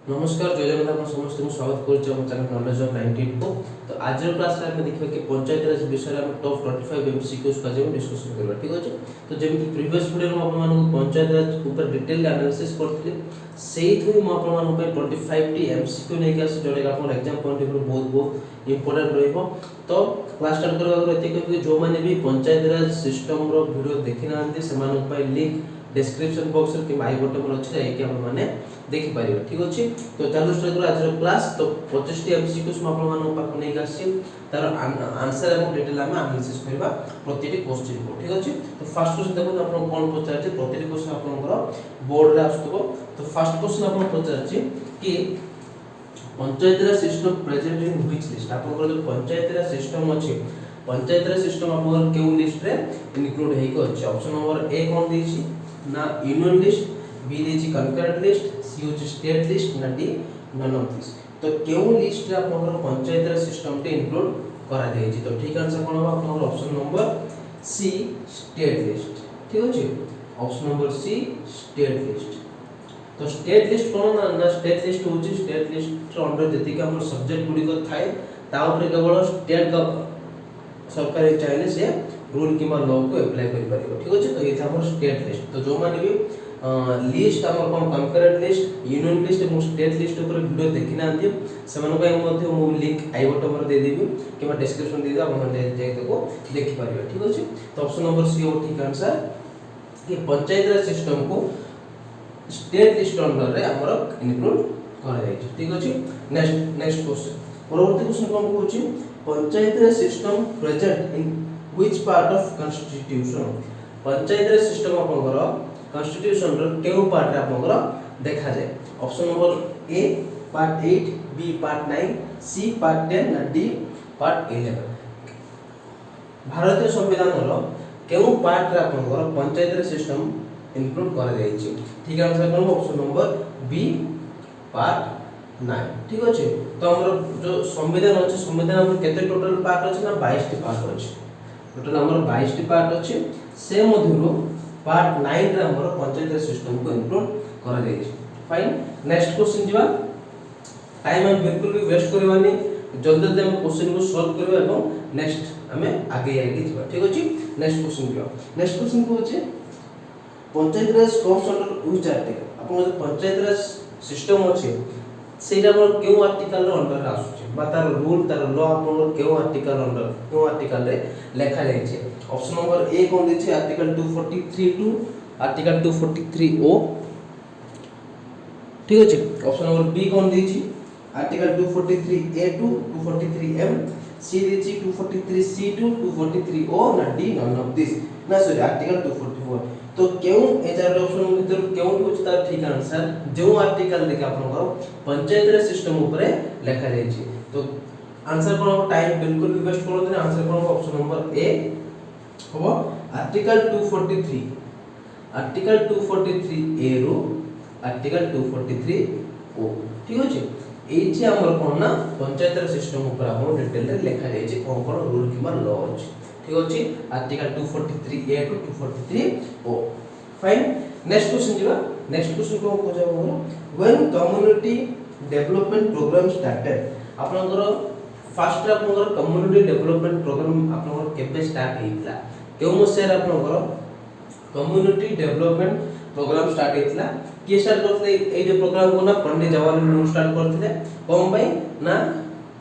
नमस्कार जय जगन्नाथ समस्त को स्वागत करुच्चे हम चैनल नॉलेज ऑफ 19 को। तो आज क्लास रे हम देखबे कि पंचायत राज विषय रे हम टॉप 25 एमसीक्यूज का जे डिस्कशन करबा ठीक अछि। तो जेमि प्रीवियस वीडियो में अपन मानको पंचायत राज ऊपर डिटेल एनालिसिस करथि सेही थु हम अपन मानको 25 टी एमसीक्यू नै के आसे जोडे अपन एग्जाम पॉइंट ऑफ बहुत बहुत इंपोर्टेंट रहइबो। तो क्लास स्टार्ट करबा आगे एते कि जो माने भी पंचायत राज सिस्टम रो वीडियो देखि नांती से मानको पय लिंक डिस्क्रिप्शन बॉक्स रे कि आई बटन पर अछि जाय कि हम माने देखि पारिबो ठीक अछि। तो चलो स्टार्ट करो आज क्लास। तो 25 टी एमसीक्यूज हम आपन मानको पाक नै गासी तार आंसर एवं डिटेल हम एनालिसिस करबा प्रतिटी क्वेश्चन को ठीक अछि। तो फर्स्ट क्वेश्चन देखो आपन कोन पचार छै प्रतिटी क्वेश्चन आपनकर बोर्ड रे आस्तबो। तो फर्स्ट क्वेश्चन आपन पचार छै कि panchayat raj system present in which list आपनकर जो पंचायत राज सिस्टम अछि पंचायत राज सिस्टम आपनकर केउ लिस्ट रे इनक्लूड हेइ को अछि। ऑप्शन नंबर ए कोन दै छी ना यूनियन लिस्ट, बी दै छी कंकरेंट लिस्ट, सी होची स्टेट लिस्ट ना डी नन ऑफ दिस। तो केउ लिस्ट रे आपनकर पंचायत राज सिस्टम ते इनक्लूड करा जाय छी। तो ठीक आंसर कोन हो आपनकर option number C state list ठीक अछि। Option number C state list. तो स्टेट लिस्ट कोन ना स्टेट लिस्ट होची स्टेट लिस्ट रो अंडर जति के हमर सब्जेक्ट गुडी को थाए ता ऊपर केवल स्टेट का सरकारी चाइले से रूल किमा लॉ को अप्लाई करि परिबो ठीक अछि। तो ये हमर स्टेट लिस्ट। तो जो माने भी लिस्ट हमर कोन कंकरेंट लिस्ट यूनियन लिस्ट और स्टेट लिस्ट ऊपर वीडियो देखिना आंती सेमन को मध्ये मो लिंक आई बटन पर दे देबी किमा डिस्क्रिप्शन दे दे आप मन जाय देखो देखि परिबो ठीक अछि। तो ऑप्शन नंबर सी हो ठीक आंसर कि पंचायत राज सिस्टम को स्टेट लिस्ट अंडर रे हमर इनक्लूड करा जाय छै ठीक अछि। नेक्स्ट क्वेश्चन परवर्ती क्वेश्चन कोन कहूची panchayat raj system present in which part of constitution panchayat raj system आपनकर कॉन्स्टिट्यूशन रो केउ पार्ट रे आपनकर देखा जाय। Option number A part 8, B part 9, C part 10 ना डी पार्ट 11। भारतीय संविधान रो केउ पार्ट रे आपनकर पंचायत राज सिस्टम इनक्लूड करा जाय छै। ठीक आंसर कोन ऑप्शन नंबर बी पार्ट 9 ठीक अछि। तो हमर जो संविधान अछि संविधान हमर केते टोटल पार्ट अछि ना 22 टी पार्ट अछि। टोटल हमर 22 टी पार्ट अछि से मधुरो पार्ट 9 रे हमर पंचायत राज सिस्टम को इनक्लूड करा जाय छै। फाइन नेक्स्ट क्वेश्चन जिबा टाइम हम बिल्कुल भी वेस्ट करबानी जल्दी जल्दी हम क्वेश्चन को सॉल्व करबा एवं नेक्स्ट हमें आगे जिबा ठीक अछि। नेक्स्ट क्वेश्चन जिबा नेक्स्ट क्वेश्चन को अछि पंचायत राज कम्स अंडर व्हिच आर्टिकल अपन जो पंचायत राज सिस्टम अछि सेटा पर केउ आर्टिकल रो अंडर आसु छै बा तार रूल तार लॉ अपन केउ आर्टिकल अंडर केउ आर्टिकल रे लेखा जाय छै। ऑप्शन नंबर ए कोन दै छै आर्टिकल 243 टू आर्टिकल 243 ओ ठीक अछि। ऑप्शन नंबर बी कोन दै छै आर्टिकल 243 ए टू 243 एम, सी दै छै 243 सी टू 243 ओ ना डी नन ऑफ दिस ना सॉरी आर्टिकल 244। तो केउ ए चार ऑप्शन भीतर केउ होछ तार ठीक आंसर जो आर्टिकल लेके आपन पंचायत राज सिस्टम ऊपर लेखा जाय छै। तो आंसर कोन टाइम बिल्कुल भी वेस्ट करो ना आंसर कोन ऑप्शन नंबर ए हो आर्टिकल 243 आर्टिकल 243 ए रो आर्टिकल 243 ओ ठीक अछि। एई छै हमर कोन ना पंचायत राज सिस्टम ऊपर हम डिटेल रे लेखा जाय छै कोन कोन रूल किबा लॉ अछि ठीक अछि। Article 243 A to 243 O fine. Next question जिबा नेक्स्ट क्वेश्चन को हो जाबो when community development program started आपनकर फर्स्ट आपनकर कम्युनिटी डेवलपमेंट प्रोग्राम आपनकर केबे स्टार्ट हेइतला केउ मसेर आपनकर कम्युनिटी डेवलपमेंट प्रोग्राम स्टार्ट हेइतला के स्टार्ट करथले ए जे प्रोग्राम को ना पंडित जवाहरलाल नेहरू स्टार्ट करथले कोन भाई ना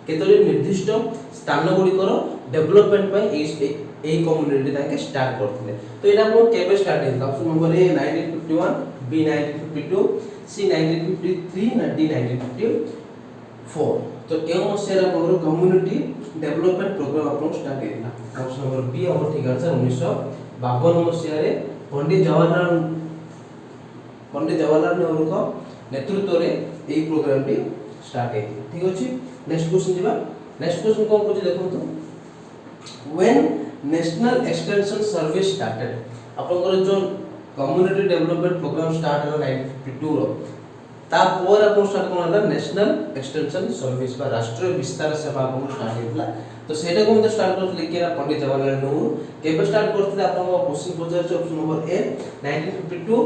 केतले निर्दिष्ट स्थान गुडी करो डेवलपमेंट पय ए कम्युनिटी ताके स्टार्ट करथले। तो एटा को केबे स्टार्ट हेइतला option number A 1951, B 1952, C 1953 ना डी 1954। तो केउ मसेर आपनकर कम्युनिटी डेवलपमेंट प्रोग्राम आपन स्टार्ट हेइतला ऑप्शन नंबर बी हमर ठीक आंसर 1952 मसिया रे पंडित जवाहरलाल नेहरू को नेतृत्व रे एई प्रोग्राम टी स्टार्ट हे ठीक अछि। नेक्स्ट क्वेश्चन जिबा नेक्स्ट क्वेश्चन कोन कोछि देखो तो when national extension service started आपनकर जो कम्युनिटी डेवलपमेंट प्रोग्राम स्टार्ट होला 1952 रो ता पर आपन स्टार्ट कोनला नेशनल एक्सटेंशन सर्विस बा राष्ट्रीय विस्तार सेवा आपन स्टार्ट हेतला। तो सेटा को मते स्टार्ट करथले केरा पंडित जवाहरलाल नेहरू केबे स्टार्ट करथले आपन क्वेश्चन पचार option number A 1952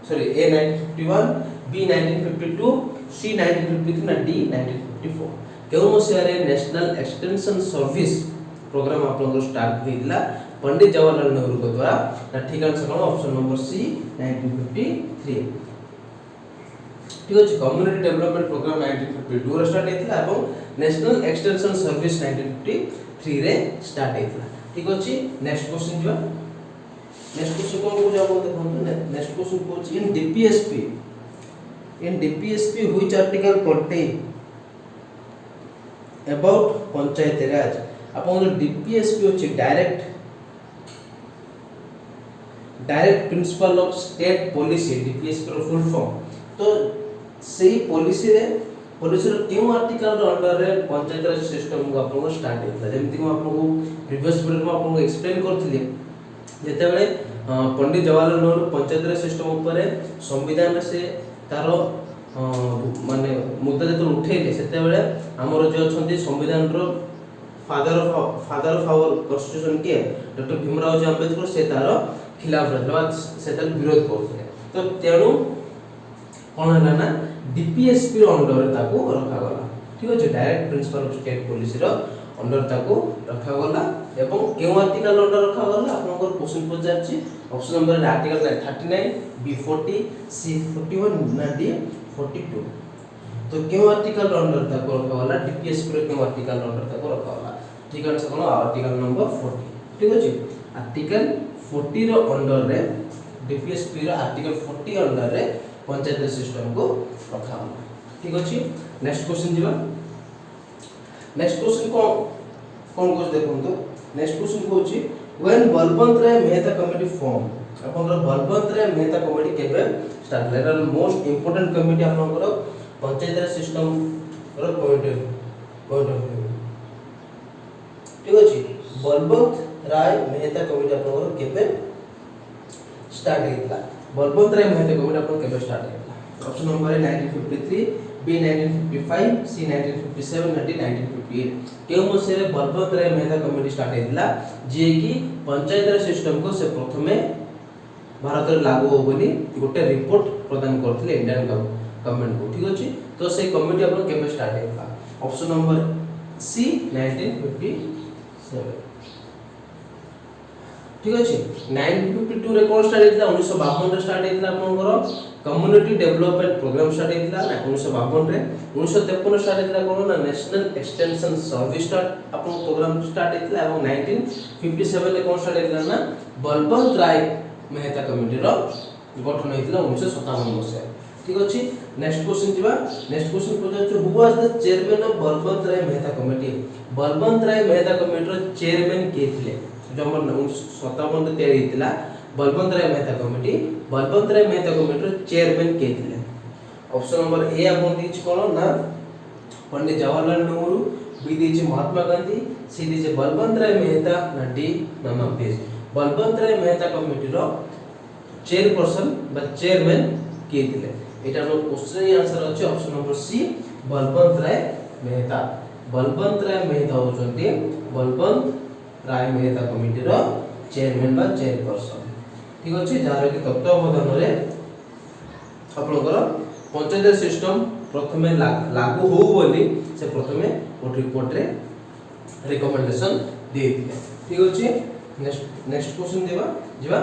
sorry A 1951, B 1952, C 1953 ना डी 1954 केउ मसियारे नेशनल एक्सटेंशन सर्विस प्रोग्राम आपन स्टार्ट होइला पंडित जवाहरलाल नेहरू को द्वारा ना ठीक आंसर कोन ऑप्शन नंबर सी 1953 ठीक अछि कम्युनिटी डेवलपमेंट प्रोग्राम 1952 रे स्टार्ट हेतिला एवं नेशनल एक्सटेंशन सर्विस 1953 रे स्टार्ट हेतिला ठीक अछि नेक्स्ट क्वेश्चन जिवा नेक्स्ट क्वेश्चन को जाबो देखो नेक्स्ट क्वेश्चन को in DPSP which article contain about panchayat raj अपन डीपीएसपी अछि direct principle of state policy DPSP रो फुल फॉर्म तो सेही पॉलिसी रो क्यों आर्टिकल रो अंडर रे पंचायत राज सिस्टम को आपन स्टार्ट हेता जेमति को आपन को प्रीवियस वीडियो में आपन को एक्सप्लेन करथिले जेते बेले पंडित जवाहरलाल नेहरू पंचायत राज सिस्टम ऊपर संविधान से तारो माने मुद्दा जत उठेले सेते बेले हमर जो अछंती संविधान रो फादर ऑफ आवर कॉन्स्टिट्यूशन के डॉक्टर भीमराव जी अंबेडकर से तारो खिलाफ रहला से तार विरोध करथिले तो तेणु कोन हला ना डीपीएसपी रो अंडर रे ताको रखा गला ठीक अछि direct principle of state policy रो अंडर ताको रखा गला एवं केउ आर्टिकल अंडर रखा गला आपनकर क्वेश्चन पचार छी ऑप्शन नंबर आर्टिकल 39 बी 40 सी 41 ना डी 42 तो केउ आर्टिकल अंडर ताको रखा गला डीपीएसपी रो केउ आर्टिकल अंडर ताको रखा गला ठीक आंसर कोन आर्टिकल नंबर 40 ठीक अछि आर्टिकल 40 रो अंडर रे डीपीएसपी रो आर्टिकल 40 अंडर रे पंचायत सिस्टम को रखा गला ठीक अछि नेक्स्ट क्वेश्चन जिवा नेक्स्ट क्वेश्चन कोन को देखो तो नेक्स्ट क्वेश्चन को अछि when Balwant Rai Mehta committee form आपनकर बलवंत राय मेहता कमिटी केबे start later most important committee आपनकर पंचायत राज सिस्टम रो पॉइंट ऑफ व्यू ठीक अछि बलवंत राय मेहता कमिटी आपनकर केबे स्टार्ट हेतला बलवंत राय मेहता कमिटी आपन केबे स्टार्ट हेतला ऑप्शन नंबर 1953 बी 1955 सी 1957 ना डी 1958 केउ मसे रे बलवंत राय मेहता कमिटी स्टार्ट हेतला जे कि पंचायत राज सिस्टम को से प्रथमे भारत रे लागू हो बोली गोटे रिपोर्ट प्रदान करथिले इंडियन गवर्नमेंट को ठीक अछि तो से कमिटी आपन केबे स्टार्ट हेतला ऑप्शन नंबर सी 1957 ठीक अछि 1952 रे कोन स्टार्ट हेतला 1952 रे स्टार्ट हेतला आपनकर कम्युनिटी डेवलपमेंट प्रोग्राम स्टार्ट हेतला ना 1952 रे 1953 स्टार्ट हेतला कोन ना नेशनल एक्सटेंशन सर्विस स्टार्ट आपन प्रोग्राम स्टार्ट हेतला एवं 1957 रे कोन स्टार्ट हेतला ना बलवंत राय मेहता कमिटी रो गठन हेतला 1957 मसे ठीक अछि नेक्स्ट क्वेश्चन जिबा नेक्स्ट क्वेश्चन पजाछु who was the chairman of Balwant Rai Mehta committee Balwant Rai Mehta committee रो चेयरमैन के थिले जमन 1957 रे तैयारी हेतला बलवंत राय मेहता कमिटी रो चेयरमैन के थिले ऑप्शन नंबर ए आपन दिछ कोन ना पंडित जवाहरलाल नेहरू बी दिछ महात्मा गांधी सी दिछ बलवंत राय मेहता ना D none of this Balwant Rai Mehta committee रो चेयरपर्सन बा चेयरमैन के थिले एटा रो क्वेश्चन आंसर अछि option number C Balwant Rai Mehta होचंती बलवंत राय मेहता कमिटी रो चेयरमैन बा चेयरपर्सन ठीक अछि जार कि तत्वावधान रे आपनकर पंचायत सिस्टम प्रथमे लागू हो बोली से प्रथमे एक रिपोर्ट रे रिकमेंडेशन देथिले ठीक अछि नेक्स्ट क्वेश्चन जीवा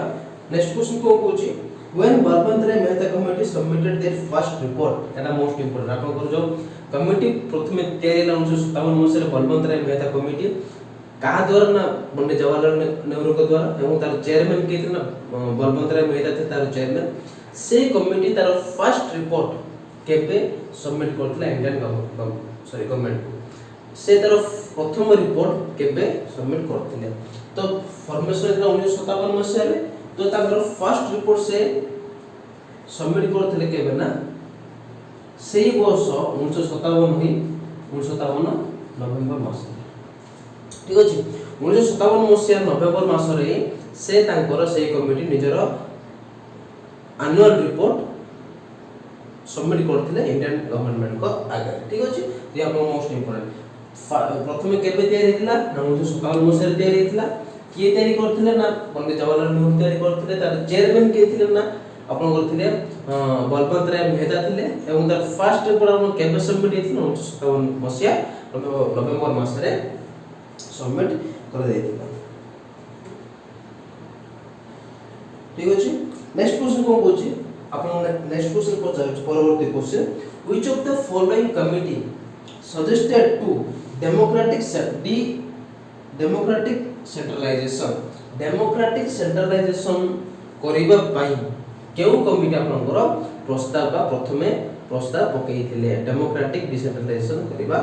नेक्स्ट क्वेश्चन को कहूची when Balwant Rai Mehta committee submitted their first report एटा मोस्ट इंपोर्टेंट आपनकर जो कमिटी प्रथमे तैयारी 1957 मसिया बलवंत राय मेहता कमिटी कहा द्वारा ना पंडित जवाहरलाल नेहरू के द्वारा एवं तार चेयरमैन के ना बलवंत राय मेहता थे तार चेयरमैन से कमिटी तार फर्स्ट रिपोर्ट केबे सबमिट करथला इंडियन गवर्नमेंट को से तार प्रथम रिपोर्ट केबे सबमिट करथिले तो फॉर्मेशन इतना 1957 मसिया रे तो ताकर फर्स्ट रिपोर्ट से सबमिट करथिले केबे ना सेही वर्ष 1957 ही 1957 नवेम्बर मास ठीक अछि 1957 मसिया नवेम्बर मास रे से तांकर से कमिटी निजर एनुअल रिपोर्ट सबमिट करथिले इंडियन गवर्नमेंट को आगे ठीक अछि ये आपन मोस्ट इंपोर्टेंट प्रथमे केबे तैयारी हितला 1957 मसिया रे तैयारी हितला किए तैयारी करथिले ना पंडित जवाहरलाल नेहरू तैयारी करथिले तार चेयरमैन के थिले ना आपन थिले बलवंत राय मेहता थिले एवं तार फर्स्ट पेपर आपन केबे सबमिट हेथिला 1957 मसिया नवेम्बर मास रे सबमिट कर देथिला। ठीक अछि। नेक्स्ट क्वेश्चन को होछि आपन नेक्स्ट क्वेश्चन को जाय परवर्ती question which of the following committee suggested to democratic centralisation करिबा पई केउ कमिटी आपनकर प्रस्ताव बा प्रथमे प्रस्ताव पकैथिले डेमोक्रेटिक डिसेंट्रलाइजेशन करिबा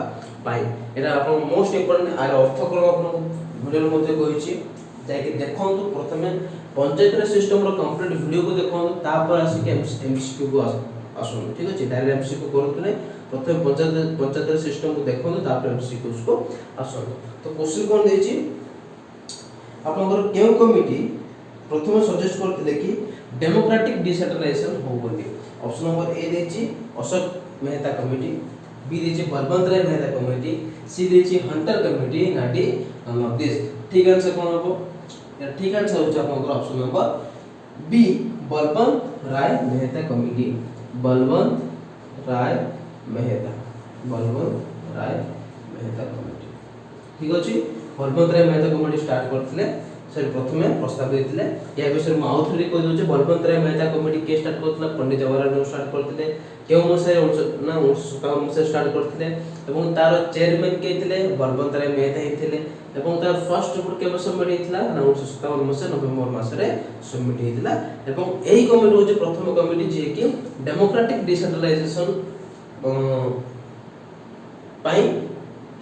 पई। एटा आपन मोस्ट इंपोर्टेंट आर अर्थक्रम आपन वीडियो मध्ये कहिछि जाय कि देखंतु प्रथमे पंचायत सिस्टम रो कंप्लीट वीडियो को देखंतु तापर आसी के एमसीक्यू को आसुन। ठीक अछि डायरेक्ट एमसीक्यू करतु नै प्रथमे पंचायत सिस्टम को देखंतु तापर एमसीक्यू को आसुन। तो क्वेश्चन कोन देछि आपनकर केउ कमिटी प्रथमे सजेस्ट करथिले कि डेमोक्रेटिक डिसेंट्रलाइजेशन हो बोली। ऑप्शन नंबर ए देछि अशोक मेहता कमिटी, बी देछि बलवंत राय मेहता कमिटी, सी देछि हंटर कमिटी नाडी दिस। ठीक आंसर कोन हो? या ठीक आंसर हो आपनकर option number B Balwant Rai Mehta committee. Balwant Rai Mehta committee. ठीक अछि। बलवंत राय मेहता कमिटी स्टार्ट करथिले से प्रथमे प्रस्ताव देथिले। या विषय म आउथरी कहि दोचे बलवंत राय मेहता कमिटी के स्टार्ट करथिला पंडित जवाहरलाल नेहरू स्टार्ट करथिले। केउ मसे 1957 मसे स्टार्ट करथिले एवं तार चेयरमैन के थिले बलवंत राय मेहता ही थिले एवं तार फर्स्ट रिपोर्ट केबे सबमिट हेतिला 1957 मसे नवेम्बर मास रे सबमिट हेतिला एवं एही कमिटी होचे प्रथम कमिटी जे कि डेमोक्रेटिक डिसेंट्रलाइजेशन पाई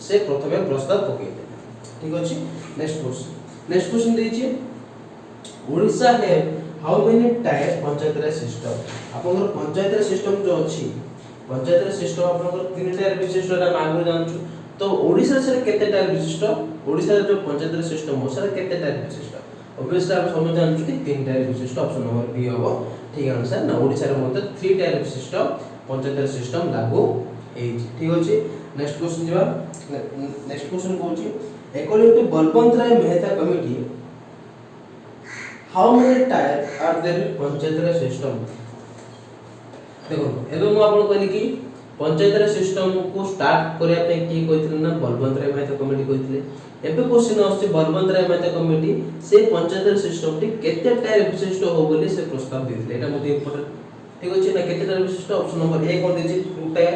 से प्रथमे प्रस्ताव पकेइले। ठीक अछि। नेक्स्ट क्वेश्चन देछि Odisha have how many tier panchayat raj system. आपनकर पंचायत राज सिस्टम जो अछि पंचायत राज सिस्टम आपनकर 3 टायर विशिष्ट रा मागु जानछु। तो ओडिसा से केते टायर विशिष्ट ओडिसा जो पंचायत राज सिस्टम हो सर केते टायर विशिष्ट ऑब्वियसली आप समझ जानछु कि 3 टायर विशिष्ट ऑप्शन नंबर बी होबो ठीक आंसर ना। ओडिसा रे मते 3 टायर विशिष्ट पंचायत राज सिस्टम लागू हेछि। ठीक अछि। नेक्स्ट क्वेश्चन जिबा नेक्स्ट क्वेश्चन कोछि according to Balwant Rai Mehta committee how many tier are there in panchayat raj system. देखो एबे मु आपन कहली कि पंचायत राज सिस्टम को स्टार्ट करिया पे की कहिथिले ना बलवंत राय मेहता कमिटी कहिथिले। एबे क्वेश्चन आछे बलवंत राय मेहता कमिटी से पंचायत राज सिस्टम टी केते टायर विशिष्ट हो बोली से प्रस्ताव दिथिले। एटा मोटे इंपोर्टेंट। ठीक अछि ना। केते टायर विशिष्ट ऑप्शन नंबर ए कोन देछि 2 टायर,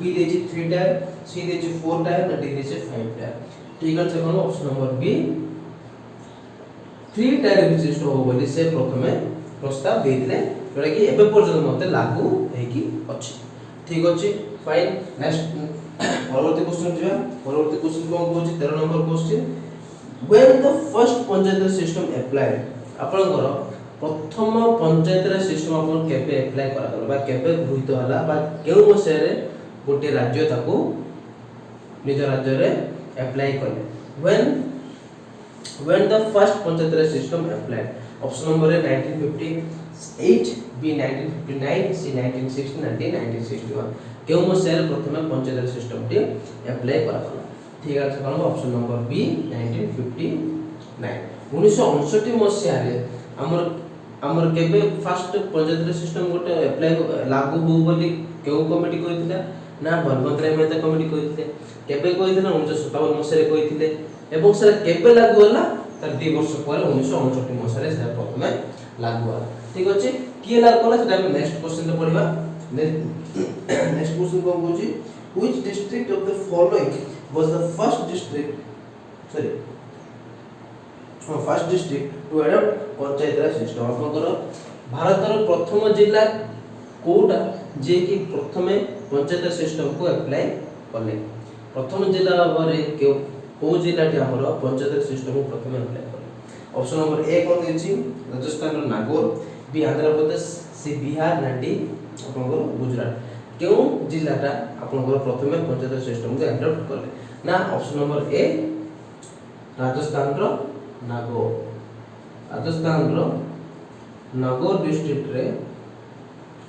बी देछि 3 टायर, सी देछि 4 टायर ना डी देछि 5 टायर। ठीक आंसर कोन ऑप्शन नंबर बी 3 टायर विशिष्ट हो बोली से प्रथमे प्रस्ताव देथिले जोटा कि एबे पर्यंत मते लागू हेकी अछि। ठीक अछि फाइन। नेक्स्ट परवर्ती क्वेश्चन जिबा परवर्ती क्वेश्चन कोन होछि 13 number question when the first panchayat system applied. आपनकर प्रथम पंचायत सिस्टम आपन केबे अप्लाई करा गला बा केबे गृहीत हला बा केउ मसेरे गोटे राज्य ताको निज राज्य रे अप्लाई करले। when the first panchayat raj system applied option number है 1958, बी 1959, सी 1960 ना डी 1961। केउ मसेरे प्रथमे panchayat raj system T apply करा गला। ठीक है आंसर ऑप्शन नंबर बी 1959। 1959 मसिया रे हमर केबे फर्स्ट पंचायत राज सिस्टम गोटे अप्लाई लागू हो बोली केउ कमिटी कहिथिला ना बलवंत राय मेहता कमिटी कहिथिले। केबे कहिथिला 1957 मसिया रे कहिथिले एवं से केबे लागू होला तार 2 वर्ष पर 1959 मसिया रे से प्रथमे लागू होला। ठीक अछि। किए लागू होला सेटा हम नेक्स्ट क्वेश्चन रे पढिबा। नेक्स्ट क्वेश्चन को होछि which district of the following was the first district to adopt panchayat raj system. आपनकर भारतर प्रथम जिला कोटा जे कि प्रथमे पंचायत राज सिस्टम को अप्लाई करले। प्रथम जिला बारे को जिला टी हमर पंचायत राज सिस्टम को प्रथमे अप्लाई करले। ऑप्शन नंबर ए कोन देछि राजस्थान रो नागौर, बी आंध्र प्रदेश, सी बिहार ना डी आपनकर गुजरात। केउ जिल्लाटा आपनकर प्रथमे पंचायत राज सिस्टम को अडॉप्ट करले ना ऑप्शन नंबर ए राजस्थान रो नागौर। राजस्थान रो नागौर डिस्ट्रिक्ट रे।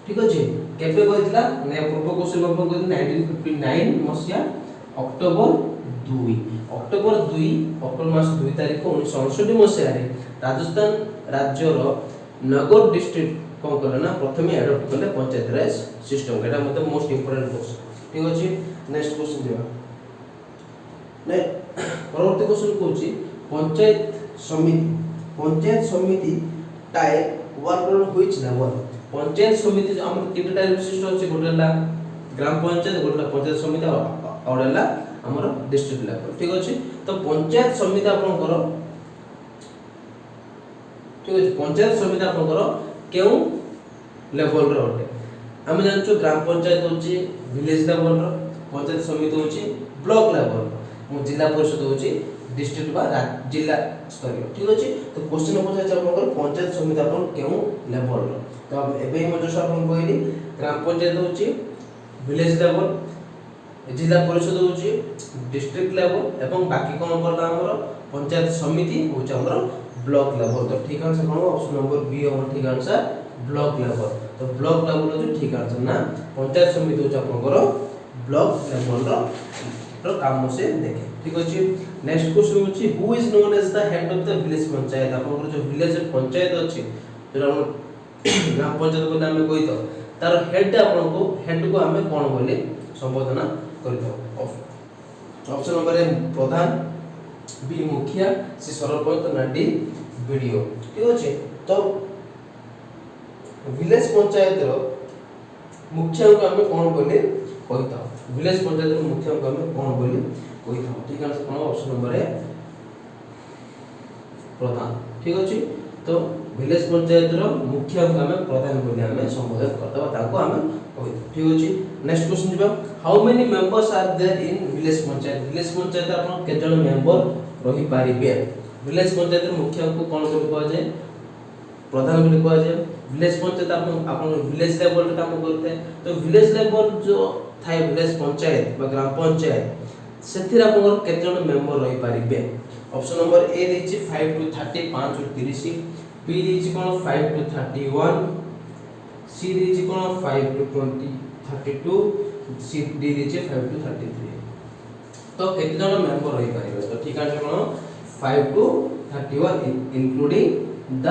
ठीक अछि। केबे कहितला ने पूर्व क्वेश्चन में आपन कहि 1959 मसिया अक्टोबर 2 अक्टोबर मास 2 तारिख 1959 मसिया रे राजस्थान राज्य रो नागौर डिस्ट्रिक्ट कौन कले ना प्रथमे एडॉप्ट कले पंचायत राज सिस्टम एटा मतलब मोस्ट इंपोर्टेंट क्वेश्चन ठीक अछि। नेक्स्ट क्वेश्चन दिबा ने परवर्ती क्वेश्चन कहूची पंचायत समिति type work which level panchayat समिति हम तीन टाइप विशिष्ट अछि गोटेला ग्राम पंचायत गोटेला पंचायत समिति औडेला हमर डिस्ट्रिक्ट लेवल ठीक अछि। तो पंचायत समिति आपन करो ठीक अछि पंचायत समिति आपन करो केउ लेवल रो होते हम जानछु ग्राम पंचायत होची विलेज लेवल रो पंचायत समिति होची ब्लॉक लेवल मु जिला परिषद होची डिस्ट्रिक्ट बा जिला स्तरीय ठीक अछि। तो क्वेश्चन पछा आपन पंचायत समिति आपन केउ लेवल रो तो एबे हम जो आपन कहली ग्राम पंचायत होची विलेज लेवल जिला परिषद होची डिस्ट्रिक्ट लेवल एवं बाकी कोन परला हमर पंचायत समिति होची हमर ब्लॉक लेवल। तो ठीक आंसर कोन ऑप्शन नंबर बी हमर ठीक आंसर ब्लॉक लेवल। तो ब्लॉक लेवल होची ठीक आंसर ना पंचायत समिति होची आपनकर ब्लॉक लेवल रो काम से देखे ठीक अछि। नेक्स्ट क्वेश्चन होची who is known as the head of the village panchayat आपनकर जो विलेज पंचायत अछि जो ग्राम पंचायत को नाम कोइ तो तार हेड को हमें कोन बोले संबोधन करथो option number A pradhan B mukhiya C sarpanch ना डी वीडियो ठीक अछि। तो विलेज पंचायत रो मुखिया को हमें कोन बोले कहिता विलेज पंचायत रो मुखिया को हमें कोन बोले कहिता ठीक है कोन ऑप्शन नंबर ए प्रधान ठीक अछि। तो विलेज पंचायत रो मुखिया को हमें प्रधान बोले हमें संबोधन करतबा ताको हमें कहिता ठीक अछि। नेक्स्ट क्वेश्चन दिबा how many members are there in village panchayat आपन के जन मेंबर रही पारिबे विलेज पंचायत रो मुखिया को कोन बोले कहै जाय प्रधान बोले कहै जाय विलेज पंचायत आपन विलेज लेवल रे काम करते तो विलेज लेवल जो थाय विलेज पंचायत बा ग्राम पंचायत सेथिरा आपन के जन मेंबर रही पारिबे ऑप्शन नंबर ए देछि 5 टू 30 5 टू 30 बी देछि कोन 5 टू 31 सी देछि कोन 5 टू 20 32 सी डी देछि 5 टू 33 तो केते जन मेंबर रही पारिबे तो ठीक आंसर कोन 5 टू 31 इंक्लूडिंग द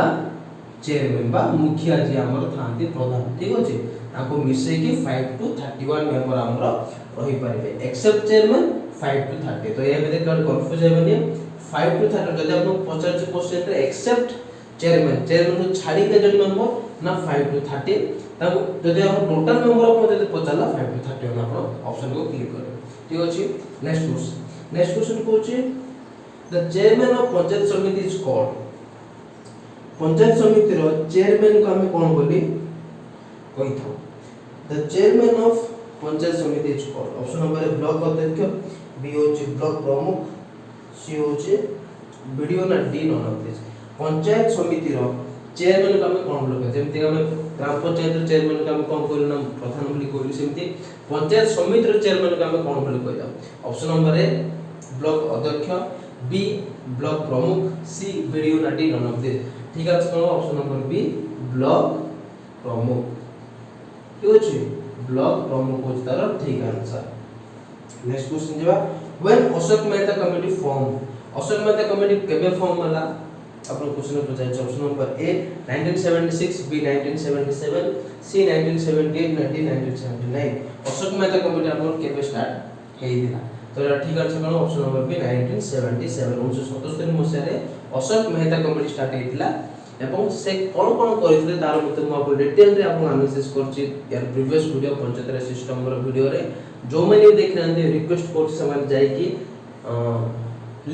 चेयरमैन बा मुखिया जी हमर थांती प्रधान ठीक अछि ताको मिसे की 5 टू 31 मेंबर हमर रही पारिबे एक्सेप्ट चेयरमैन 5 टू 30 तो ये में कंफ्यूज हेबनी 5 टू 30 जदि आपन 50 क्वेश्चन रे एक्सेप्ट चेयरमैन को छाड़ी के जन मेंबर ना 5 टू 30 ताको जदि हम टोटल मेंबर आपन जदि पचाला 5 टू 30 आपन ऑप्शन को क्लिक करें ठीक अछि। नेक्स्ट क्वेश्चन कोछि the chairman of panchayat samiti is called panchayat समिति रो चेयरमैन को हमें कोन बोली कहि था the chairman of panchayat samiti is called option number A block अध्यक्ष बी होची ब्लॉक प्रमुख सी होची वीडियो ना D none of this panchayat समिति रो चेयरमैन को हमें कोन बोली जेमति हमें ग्राम पंचायत रो चेयरमैन को हमें कोन बोली ना प्रधान बोली कोली सेमति पंचायत समिति रो चेयरमैन को हमें कोन बोली कहि था ऑप्शन नंबर ए ब्लॉक अध्यक्ष बी ब्लॉक प्रमुख सी वीडियो ना डी नॉन ऑफ दिस ठीक है तो ऑप्शन नंबर बी ब्लॉक प्रमुख ठीक अछि ब्लॉक प्रमुख होच तार ठीक आंसर। नेक्स्ट क्वेश्चन जेबा व्हेन अशोक मेहता कमिटी केबे फॉर्म होला अपन क्वेश्चन पूछाय option number A 1976 B 1977 C 1978 D 1979 Ashok Mehta committee अपन केबे स्टार्ट हेइदिला तो एटा ठीक आंसर कोन ऑप्शन नंबर बी 1977 1977 मसिया रे अशोक मेहता कमिटी स्टार्ट हेइतिला एवं से कोन कोन करिथिले तार मते म आपन डिटेल रे आपन एनालिसिस करछि यार previous video panchayat raj system रो वीडियो रे जो माने देखनांते रिक्वेस्ट करछि समान जाय कि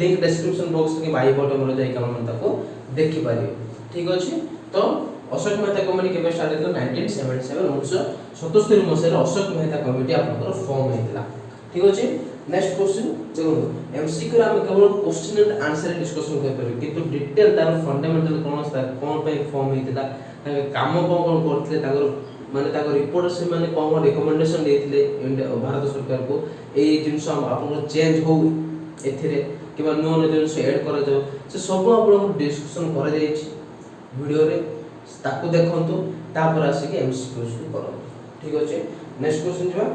लिंक डिस्क्रिप्शन बॉक्स के बाई बॉटम रो जाय कि हम ताको देखि पारियो ठीक अछि। तो अशोक मेहता कमिटी केबे स्टार्ट हेतलो 1977 1977 मसिया रे अशोक मेहता कमिटी आपन फॉर्म हेतिला ठीक अछि। नेक्स्ट क्वेश्चन देखो एमसीक्यू रा हम केवल क्वेश्चन एंड आंसर डिस्कशन कर परबे किंतु डिटेल तार फंडामेंटल कोन पे फॉर्म हेतिला काम कोन करथले तागर माने तागर रिपोर्ट से माने कोन रिकमेंडेशन देथिले भारत सरकार को ए जिंस आपन चेंज हो एथिरे किबा नो नो जिंस ऐड करा जाओ से सब आपन डिस्कशन करा जाय छी वीडियो रे ताको देखंतु तापर आसी के एमसीक्यूज को करो ठीक अछि। नेक्स्ट क्वेश्चन जेबा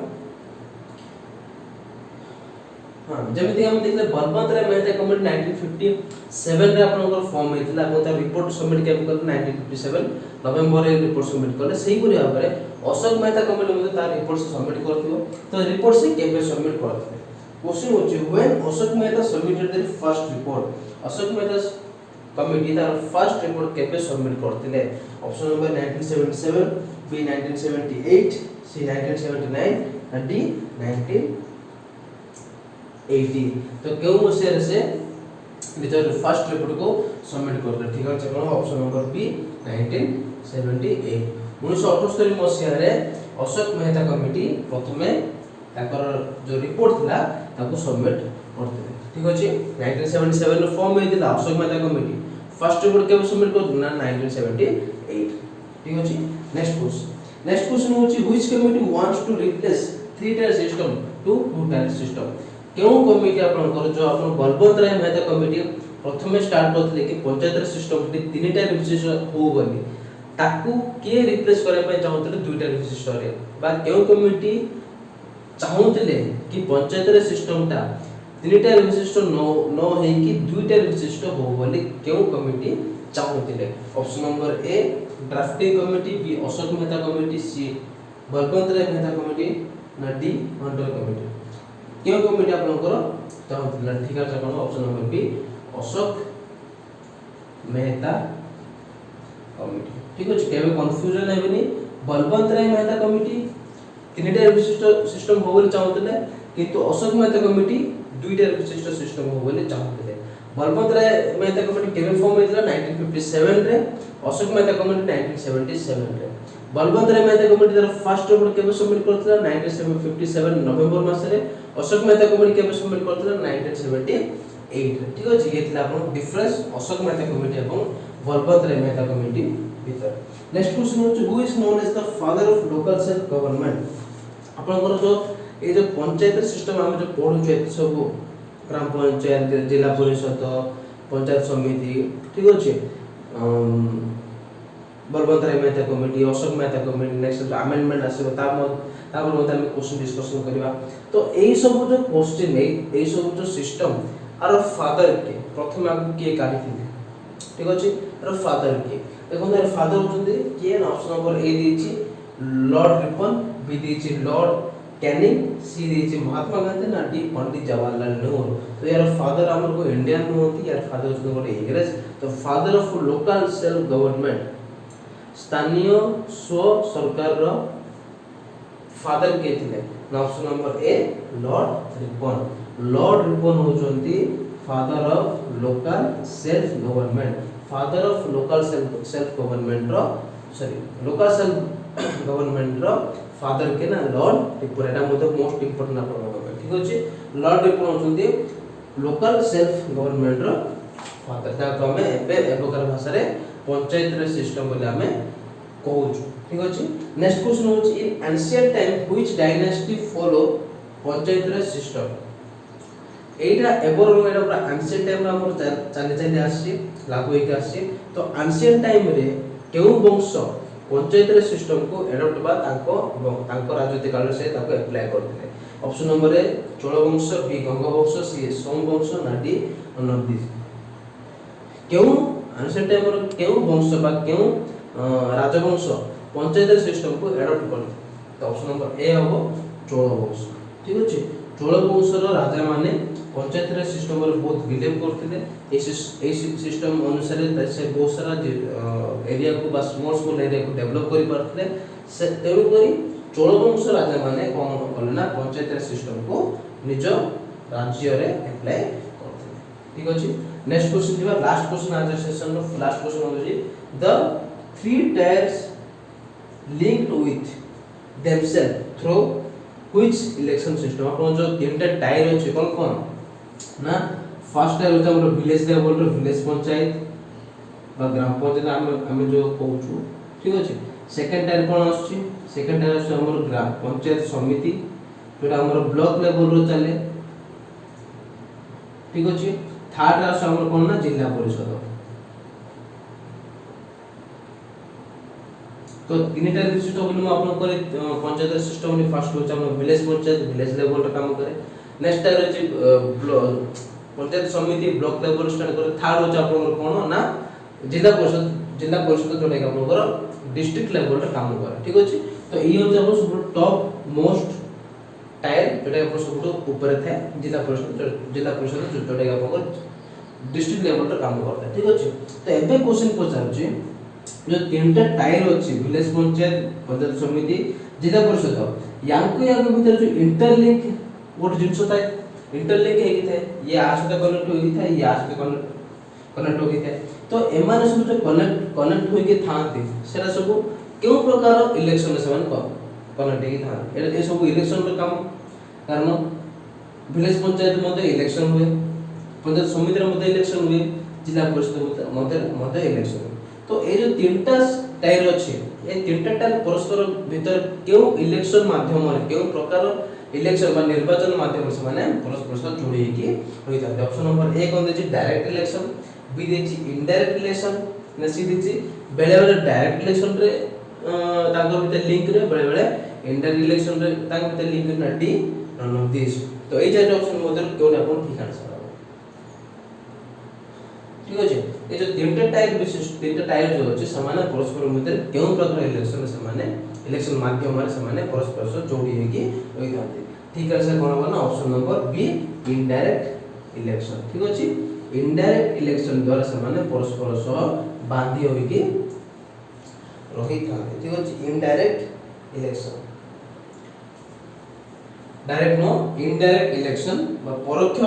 हां जेमिति हम देखले बलवंत राय मेहता कमिटी 1957 रे आपनकर फॉर्म हेतिला अपन तार रिपोर्ट सबमिट केम कर 1957 नवंबर रे रिपोर्ट सबमिट करले सेही परि भाबरे अशोक मेहता कमिटी मध्ये तार रिपोर्ट सबमिट करथिबो तो रिपोर्ट से केबे सबमिट करथिले क्वेश्चन होची when Ashok Mehta submitted their first report Ashok Mehta committee तार फर्स्ट रिपोर्ट केबे सबमिट करथिले option number 1977 B 1978 C 1979 and D 1980 तो क्यों मसिया से निजर फर्स्ट रिपोर्ट को सबमिट करले ठीक है कोन ऑप्शन नंबर बी 1978 1978 मसिया रे अशोक मेहता कमिटी प्रथमे ताकर जो रिपोर्ट थिला ताको सबमिट करथिले ठीक अछि 1977 रो फॉर्म हे दिला Ashok Mehta committee first report केबे सबमिट करना 1978 ठीक अछि नेक्स्ट क्वेश्चन होची which committee wants to replace three tier system to two tier system केउ कमिटी आपन कर जो आपन बलवंत राय मेहता कमिटी प्रथमे स्टार्ट करथिले कि पंचायत सिस्टम तीन टायर विशिष्ट हो बोली ताकू के रिप्लेस करे पे चाहतले दुई टायर विशिष्ट रे बा केउ कमिटी चाहतले कि पंचायत सिस्टम ता तीन टायर विशिष्ट नो है कि दुई टायर विशिष्ट हो बोली केउ कमिटी चाहतले option number A drafting committee B Ashok Mehta committee C Balwant Rai Mehta committee ना डी मंडल कमिटी केउ कमिटी आपन करो चाहतले ठीक है कोन option number B Ashok Mehta committee ठीक अछि केबे कंफ्यूजन हेबनी बलवंत राय मेहता कमिटी तीन टायर विशिष्ट सिस्टम हो बोली चाहतले किंतु अशोक मेहता कमिटी दुई टायर विशिष्ट सिस्टम हो बोली चाहतले बलवंत राय मेहता कमिटी केबे फॉर्म हेतला 1957 रे अशोक मेहता कमिटी 1977 रे बलवंत राय मेहता कमिटी तर फर्स्ट रिपोर्ट केबे सबमिट करथला 1957 नवंबर मास रे अशोक मेहता कमिटी केबे सबमिट करथला 1978 रे ठीक अछि ये थिला अपन डिफरेंस अशोक मेहता कमिटी एवं बलवंत राय मेहता कमिटी भीतर नेक्स्ट क्वेश्चन होछ who is known as the father of local self government आपनकर जो ए जो पंचायत सिस्टम हम जो पढु जे सब ग्राम पंचायत जिला परिषद पंचायत समिति ठीक अछि Balwant Rai Mehta committee Ashok Mehta committee next amendment आसीबो तापर मते हम क्वेश्चन डिस्कशन करबा तो एई सब जो क्वेश्चन एई सब जो सिस्टम आर फादर के प्रथम आगु के काढी थिले ठीक अछि आर फादर के देखो यार फादर होचंदी के ऑप्शन नंबर ए देछि लॉर्ड रिपन बी देछि लॉर्ड कैनिंग सी देछि महात्मा गांधी ना डी पंडित जवाहरलाल नेहरू तो यार फादर हमर को इंडियन होती यार फादर होचंदी गोटे इंग्लिश तो father of local self government स्थानीय स्व सरकार रो फादर के थिले option number A lord Ripon होचंदी father of local self government father of local self government रो सॉरी लोकल सेल्फ गवर्नमेंट रो फादर के ना लॉर्ड रिपन एटा मोटे मोस्ट इंपोर्टेंट आपन ठीक अछि लॉर्ड रिपन होचंदी लोकल सेल्फ गवर्नमेंट रो फादर ता को हमें एबोकर भाषा रे पंचायत रे सिस्टम बोले हमें कहूछु ठीक अछि नेक्स्ट क्वेश्चन होछि in ancient time which dynasty follow panchayat रे सिस्टम एटा एबर एटा पूरा एंशिएंट टाइम रा हमर चली आसी लागू होके आसी तो एंशिएंट टाइम रे केउ वंश पंचायत रे सिस्टम को एडॉप्ट बा तांको राजनीति काल से ताको अप्लाई करथिले ऑप्शन नंबर ए चोल वंश बी गंग वंश सी सोम वंश ना डी नंदी केउ एंशिएंट टाइम रो केउ वंश बा केउ राजवंश पंचायत रे सिस्टम को एडॉप्ट करथि तो ऑप्शन नंबर ए हबो चोल वंश ठीक अछि चोल वंश रो राजा माने पंचायत रे सिस्टम रे बहुत बिलीव करथिले ए सिस्टम अनुसार से बहुत सारा एरिया को बा स्मॉल एरिया को डेवलप करि परथिले से तेरु करी चोल वंश राजा माने कोन करले ना पंचायत रे सिस्टम को निज राज्य रे अप्लाई करथिले ठीक अछि नेक्स्ट क्वेश्चन दिबा लास्ट क्वेश्चन आज सेशन रो लास्ट क्वेश्चन होजी the three tiers linked with themselves through which election system अपन जो तीनटा टायर अछि कोन कोन ना फर्स्ट टायर होता हमर विलेज लेवल रो विलेज पंचायत बा ग्राम पंचायत हम जो कहूछु ठीक अछि सेकंड टायर कोन आछि सेकंड टायर अछि हमर ग्राम पंचायत समिति जोटा हमर ब्लॉक लेवल रो चले ठीक अछि थर्ड अछि हमर कोन ना जिला परिषद तो तीनटा सिस्टम बोली मैं आपन करे पंचायत सिस्टम में फर्स्ट होचा हम विलेज पंचायत विलेज लेवल रे काम करे। नेक्स्ट टाइम होची पंचायत समिति ब्लॉक लेवल स्टार्ट करे। थर्ड होचा आपन कोन ना जिला परिषद जोडे आपन डिस्ट्रिक्ट लेवल रे काम करे। ठीक अछि। तो ई होचा आपन सब टॉप मोस्ट टायर जोटा आपन सब ऊपर थे जिला परिषद जोडे आपन डिस्ट्रिक्ट लेवल रे काम करता। ठीक अछि। तो एबे क्वेश्चन पचार छी जो तीनटा टायर अछि विलेज पंचायत पंचायत समिति जिला परिषद यांको याको भीतर जो इंटरलिंक गोट जिंस थाए इंटरलिंक हेकी थाए ये आसते कनेक्ट होई थाए ये आसते कनेक्ट होई थाए। तो एमाने सब जो कनेक्ट होई के थांती सेरा सब केउ प्रकार इलेक्शन से मान कनेक्ट हेकी थां ए सब इलेक्शन रे काम कारण विलेज पंचायत मध्ये इलेक्शन हुए पंचायत समिति रे मध्ये इलेक्शन हुए जिला परिषद मध्ये इलेक्शन। तो ए जो तीनटा टायर अछि ए तीनटा टायर परस्पर भीतर केउ इलेक्शन माध्यम रे केउ प्रकार इलेक्शन बा निर्वाचन माध्यम से माने परस्पर सह जोड़ी के होई था। ऑप्शन नंबर 1 कोन देछि डायरेक्ट इलेक्शन, बी देछि इनडायरेक्ट इलेक्शन, ने सी देछि बेले बेले डायरेक्ट इलेक्शन रे तांकर भीतर लिंक रे बेले बेले इनडायरेक्ट इलेक्शन रे तांकर भीतर लिंक ना डी नन ऑफ दिस। तो ए चार ऑप्शन मध्ये केउ ना कोन ठीक आंसर। ठीक अछि। ए जो तीनटा टायर विशिष्ट तीनटा टायर जो अछि समान परस्पर मध्ये केउ प्रकार इलेक्शन समान इलेक्शन माध्यम रे समान परस्पर से जोड़ी हेकी होई थाते। ठीक आंसर कोन बना option number B indirect election. ठीक अछि। इनडायरेक्ट इलेक्शन द्वारा समान परस्पर से बांधी होई के रही थाते। ठीक अछि। Indirect election direct no indirect election बा परोक्ष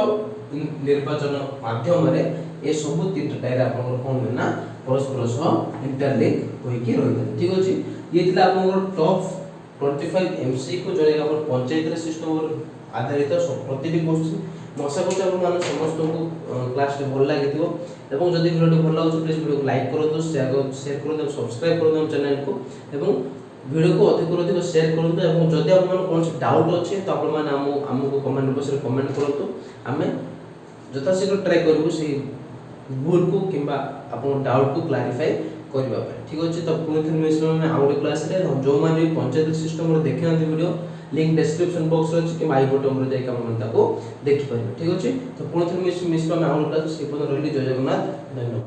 निर्वाचन माध्यम रे ए सब तीनटा टायर आपन कोन ना परस्पर सह इंटरलिंक होई के रही। ठीक अछि। ये थिला आपन टॉप 25 एमसीक्यू जोरे आपन पंचायत रे सिस्टम आधारित प्रतिटी क्वेश्चन मसा को आप मान समस्त को क्लास रे भल लागिथिबो एवं जदि वीडियो भल लागो प्लीज वीडियो को लाइक करो शेयर करो सब्सक्राइब करो चैनल को एवं वीडियो को अधिक शेयर करूँ एवं जदि आप कौन डाउट अच्छे तो आप आमको कमेंट बॉक्स रे कमेंट करूँ आम यथाशीघ्र ट्राए करूँ से भूल को किंबा आपन डाउट को क्लारिफाई करबा पे। ठीक अछि। तो पुनी थन मिश्रण में आउट क्लास रे जो माने पंचायत सिस्टम रे देखि न वीडियो लिंक डिस्क्रिप्शन बॉक्स रे अछि कि आई बटन रे जाय का मन ताको देखि परिबे। ठीक अछि। तो पुनी थन मिश्रण में आउट क्लास से पन रहली जय जगन्नाथ धन्यवाद।